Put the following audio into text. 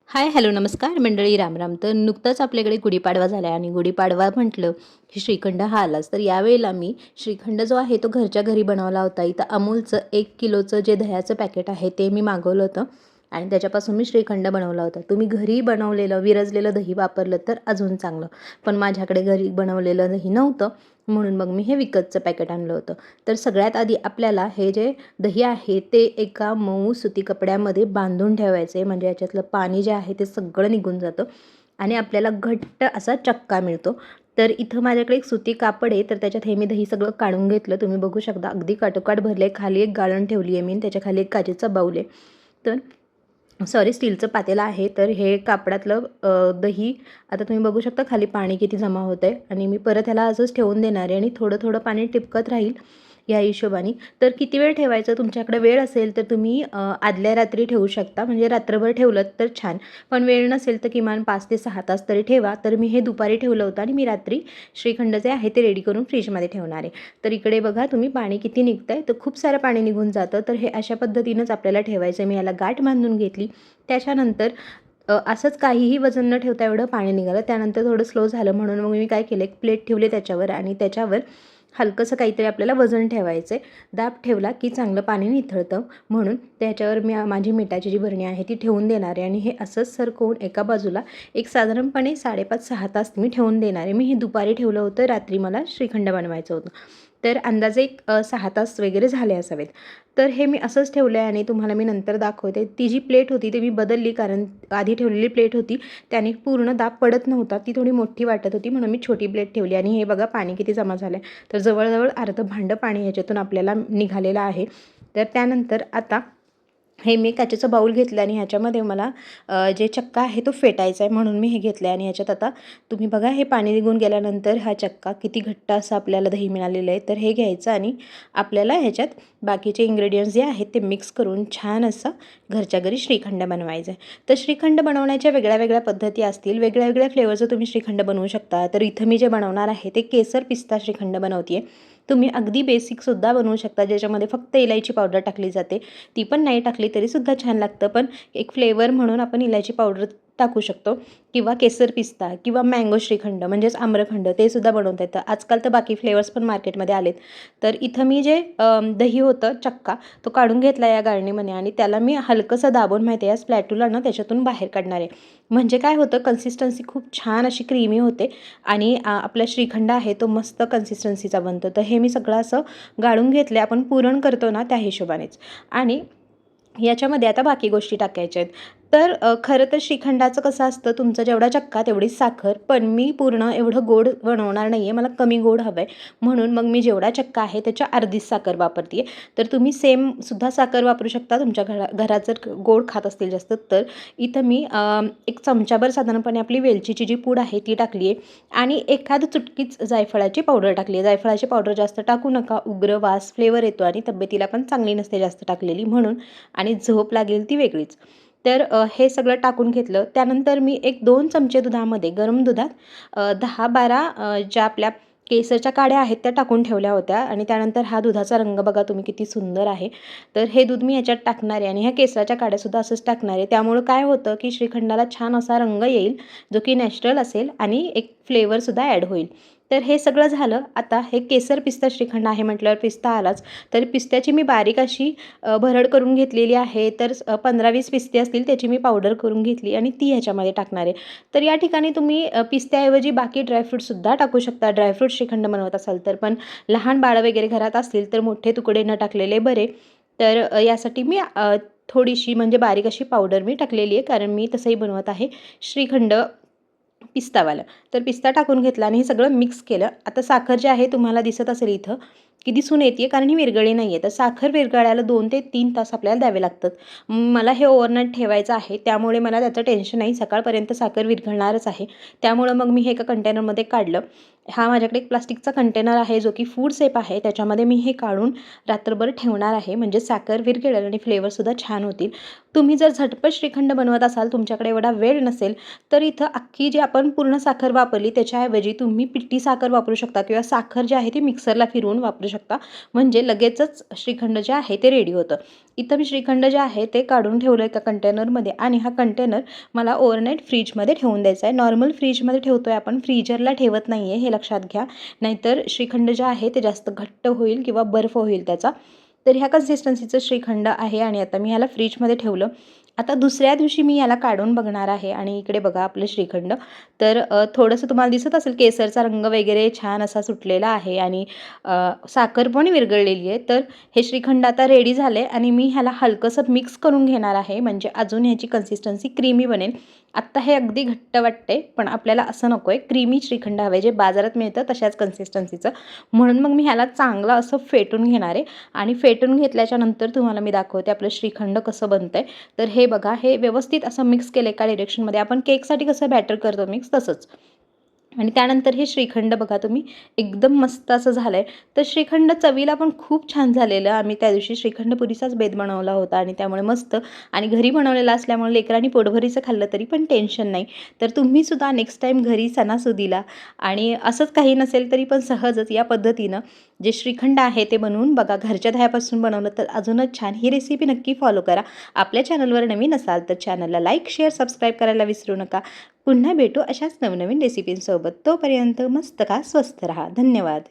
हाय, hello, नमस्कार मंडळी, रामराम. तर नुकताच आपल्याकडे गुढीपाडवा झाला आहे आणि गुढीपाडवा म्हटलं की श्रीखंड हा आलाच. तर यावेळेला मी श्रीखंड जो आहे तो घरच्या घरी बनवला होता. इथं अमूलचं 1 किलोचं जे दह्याचं पॅकेट आहे ते मी मागवलं होतं आणि त्याच्यापासून मी श्रीखंड बनवला होता. तुम्ही घरी बनवलेलं विरजलेलं दही वापरलं तर अजून चांगलं, पण माझ्याकडे घरी बनवलेलं दही नव्हतं म्हणून मग मी हे विकतचं पॅकेट आणलं होतं. तर सगळ्यात आधी आपल्याला हे जे दही आहे ते एका मऊ सुती कपड्यामध्ये बांधून ठेवायचे, म्हणजे याच्यातलं पाणी जे आहे ते सगळं निघून जातं आणि आपल्याला घट्ट असा चक्का मिळतो. तर इथं माझ्याकडे एक सुती कापड आहे, तर त्याच्यात हे मी दही सगळं काढून घेतलं. तुम्ही बघू शकता अगदी काठोकाठ भरले. खाली एक गाळण ठेवली आहे मी, त्याच्या खाली एक काचेचा बाऊल आहे. तर सॉरी, स्टीलचं पातेलं आहे. तर हे कापडातलं दही आता तुम्ही बघू शकता खाली पाणी किती जमा होतं आहे आणि मी परत ह्याला असंच ठेवून देणार आहे आणि थोडं थोडं पाणी टिपकत राहील या हिशोबाने. तर किती वेळ ठेवायचं, तुमच्याकडे वेळ असेल तर तुम्ही आदल्या रात्री ठेवू शकता, म्हणजे रात्रभर ठेवलं तर छान. पण वेळ नसेल तर किमान 5 ते 6 तास तरी ठेवा. तर मी हे दुपारी ठेवलं होतं आणि मी रात्री श्रीखंड जे आहे ते रेडी करून फ्रीजमध्ये ठेवणार आहे. तर इकडे बघा तुम्ही पाणी किती निघतं आहे, तर खूप सारं पाणी निघून जातं. तर हे अशा पद्धतीनंच आपल्याला ठेवायचं. मी याला गाठ बांधून घेतली. त्याच्यानंतर असंच काहीही वजन न ठेवता एवढं पाणी निघालं. त्यानंतर थोडं स्लो झालं म्हणून मग मी काय केलं, एक प्लेट ठेवली त्याच्यावर आणि त्याच्यावर हलकंसं काहीतरी आपल्याला वजन ठेवायचं आहे. दाब ठेवला की चांगलं पाणी निथळतं, म्हणून त्याच्यावर मी माझी मिठाची जी बरणी आहे ती ठेवून देणार आहे आणि हे असंच सरकवून एका बाजूला एक साधारणपणे 5.5-6 तास मी ठेवून देणार आहे. मी हे दुपारी ठेवलं होतं, रात्री मला श्रीखंड बनवायचं होतं. तर अंदाजे एक 6 तास वगैरे झाले असावेत. तर हे मी असंच ठेवलं आहे आणि तुम्हाला मी नंतर दाखवते. ती जी प्लेट होती ती मी बदलली, कारण आधी ठेवलेली प्लेट होती त्याने पूर्ण दाब पडत नव्हता, ती थोडी मोठी वाटत होती म्हणून मी छोटी प्लेट ठेवली. आणि हे बघा पाणी किती जमा झालं आहे. तर जवळजवळ अर्धं भांडं पाणी ह्याच्यातून आपल्याला निघालेलं आहे. तर त्यानंतर आता हे मी काचेचं बाऊल घेतलं आणि ह्याच्यामध्ये मला जे चक्का आहे तो फेटायचा आहे म्हणून मी हे घेतलं आहे. आणि ह्याच्यात आता तुम्ही बघा हे पाणी निघून गेल्यानंतर हा चक्का किती घट्ट असं आपल्याला दही मिळालेलं आहे. तर हे घ्यायचं आणि आपल्याला ह्याच्यात बाकीचे इन्ग्रेडियंट्स जे आहेत ते मिक्स करून छान असं घरच्या घरी श्रीखंड बनवायचं आहे. तर श्रीखंड बनवण्याच्या वेगळ्या वेगळ्या पद्धती असतील, वेगळ्या वेगळ्या फ्लेवरचं तुम्ही श्रीखंड बनवू शकता. तर इथं मी जे बनवणार आहे ते केसर पिस्ता श्रीखंड बनवते आहे. तुम्ही अगदी बेसिकसुद्धा बनवू शकता, ज्याच्यामध्ये फक्त इलायची पावडर टाकली जाते. ती पण नाही टाकली तरीसुद्धा छान लागतं, पण एक फ्लेवर म्हणून आपण इलायची पावडर टाकू शकतो. किंवा केसर पिस्ता किंवा मँगो श्रीखंड म्हणजेच आम्रखंड ते सुद्धा बनवता येतं. आजकाल तर बाकी फ्लेवर्स पण मार्केटमध्ये आलेत. तर इथं मी जे दही होतं चक्का तो काढून घेतला या गाळणीमध्ये आणि त्याला मी हलकंसं दाबून माहिती आहे या स्पॅटुलानं त्याच्यातून बाहेर काढणार आहे. म्हणजे काय होतं, कन्सिस्टन्सी खूप छान अशी क्रीमी होते आणि आपला श्रीखंड आहे तो मस्त कन्सिस्टन्सीचा बनतो. तर हे मी सगळं असं गाळून घेतलं, आपण पुरण करतो ना त्या हिशोबानेच. आणि याच्यामध्ये आता बाकी गोष्टी टाकायच्या आहेत. तर खरं तर श्रीखंडाचं कसं असतं, तुमचा जेवढा चक्का तेवढीच साखर, पण मी पूर्ण एवढं गोड बनवणार नाही आहे, मला कमी गोड हवं आहे. म्हणून मग मी जेवढा चक्का आहे त्याच्या अर्धीच साखर वापरते आहे. तर तुम्ही सेमसुद्धा साखर वापरू शकता तुमच्या घरात जर गोड खात असतील जास्त तर. इथं मी एक चमचाभर साधारणपणे आपली वेलचीची जी पूड आहे ती टाकली आहे आणि एखाद चुटकीच जायफळाची पावडर टाकली आहे. जायफळाची पावडर जास्त टाकू नका, उग्र वास फ्लेवर येतो आणि तब्येतीला पण चांगली नसते जास्त टाकलेली म्हणून, आणि झोप लागेल ती वेगळीच. तर हे सगळं टाकून घेतलं. त्यानंतर मी एक 2 चमचे दुधामध्ये, गरम दुधात 10-12 ज्या आपल्या केसरच्या काड्या आहेत त्या टाकून ठेवल्या होत्या आणि त्यानंतर हा दुधाचा रंग बघा तुम्ही किती सुंदर आहे. तर हे दूध मी याच्यात टाकणार आहे आणि ह्या केसराच्या काड्यासुद्धा असंच टाकणार आहे. त्यामुळं काय होतं की श्रीखंडाला छान असा रंग येईल, जो की नॅचरल असेल आणि एक फ्लेवरसुद्धा ॲड होईल. तर हे सगळं झालं. आता हे केसर पिस्ता श्रीखंड आहे म्हटल्यावर पिस्ता आलाच. तर पिस्त्याची मी बारीक अशी भरड करून घेतलेली आहे. तर 15-20 पिस्ते असतील त्याची मी पावडर करून घेतली आणि ती ह्याच्यामध्ये टाकणार आहे. तर या ठिकाणी तुम्ही पिस्त्याऐवजी बाकी ड्रायफ्रूटसुद्धा टाकू शकता, ड्रायफ्रूट श्रीखंड बनवत असाल तर. पण लहान बाळं वगैरे घरात असतील तर मोठे तुकडे न टाकलेले बरे. तर यासाठी मी थोडीशी म्हणजे बारीक अशी पावडर मी टाकलेली आहे, कारण मी तसंही बनवत आहे श्रीखंड पिस्तावालं. तर पिस्ता टाकून घेतला आणि हे सगळं मिक्स केलं. आता साखर जी आहे तुम्हाला दिसत असेल इथं की दिसून येते, कारण ही विरघळी नाही आहे. तर साखर विरघळायला 2 ते 3 तास आपल्याला द्यावे लागतात. मला हे ओव्हरनाईट ठेवायचं आहे, त्यामुळे मला त्याचं टेन्शन नाही, सकाळपर्यंत साखर विरघळणारच आहे. त्यामुळं मग मी हे एका कंटेनरमध्ये काढलं. हा माझ्याकडे एक प्लास्टिकचा कंटेनर आहे जो की फूड सेफ आहे, त्याच्यामध्ये मी हे काढून रात्रभर ठेवणार आहे, म्हणजे साखर विरघळेल आणि फ्लेवरसुद्धा छान होतील. तुम्ही जर झटपट श्रीखंड बनवत असाल, तुमच्याकडे एवढा वेळ नसेल, तर इथं अख्खी जी आपण पूर्ण साखर वापरली त्याच्याऐवजी तुम्ही पिठी साखर वापरू शकता किंवा साखर जी आहे ती मिक्सरला फिरवून वापरू वापरू शकता, म्हणजे लगेचच श्रीखंड जे आहे ते रेडी होतं. इथं मी श्रीखंड जे आहे ते काढून ठेवलं एका कंटेनरमध्ये आणि हा कंटेनर मला ओव्हरनाईट फ्रीजमध्ये ठेवून द्यायचा आहे. नॉर्मल फ्रीजमध्ये ठेवतो आहे आपण, फ्रीजरला ठेवत नाही आहे, हे लक्षात घ्या. नाहीतर श्रीखंड जे आहे ते जास्त घट्ट होईल किंवा बर्फ होईल त्याचा. तर ह्या कन्सिस्टन्सीचं श्रीखंड आहे आणि आता मी ह्याला फ्रीजमध्ये ठेवलं. आता दुसऱ्या दिवशी मी याला काढून बघणार आहे आणि इकडे बघा आपलं श्रीखंड. तर थोडंसं तुम्हाला दिसत असेल केसरचा रंग वगैरे छान असा सुटलेला आहे आणि साखर पण विरघळलेली आहे. तर हे श्रीखंड आता रेडी झाले आणि मी ह्याला हलकंसं मिक्स करून घेणार आहे, म्हणजे अजून ह्याची कन्सिस्टन्सी क्रीमी बनेल. आत्ता हे अगदी घट्ट वाटते, पण आपल्याला असं नको आहे, क्रीमी श्रीखंड हवे जे बाजारात मिळतं तशाच कन्सिस्टन्सीचं. म्हणून मग मी ह्याला चांगलं असं फेटून घेणार आहे आणि फेटून घेतल्याच्या नंतर तुम्हाला मी दाखवते आपलं श्रीखंड कसं बनतं आहे. तर हे बघा, हे व्यवस्थित असं मिक्स केलं एका डिरेक्शनमध्ये, आपण केकसाठी कसं बॅटर करतो मिक्स तसंच. आणि त्यानंतर हे श्रीखंड बघा तुम्ही एकदम मस्त असं झालं आहे. तर श्रीखंड चवीला पण खूप छान झालेलं. आम्ही त्या दिवशी श्रीखंड पुरीचाच बेत बनवला होता आणि त्यामुळे मस्त, आणि घरी बनवलेला असल्यामुळे लेकरांनी पोटभरीचं खाल्लं तरी पण टेन्शन नाही. तर तुम्हीसुद्धा नेक्स्ट टाईम घरी सणासुदीला आणि असंच काही नसेल तरी पण सहजच या पद्धतीनं जे श्रीखंड आहे ते बनवून बघा. घरच्या दह्यापासून बनवलं तर अजूनच छान. ही रेसिपी नक्की फॉलो करा. आपल्या चॅनलवर नवीन असाल तर चॅनलला लाईक, शेअर, सबस्क्राईब करायला विसरू नका. पुन्हा भेटू अशाच नवनवीन रेसिपींसोबत. तोपर्यंत मस्त खा, स्वस्त रहा. धन्यवाद.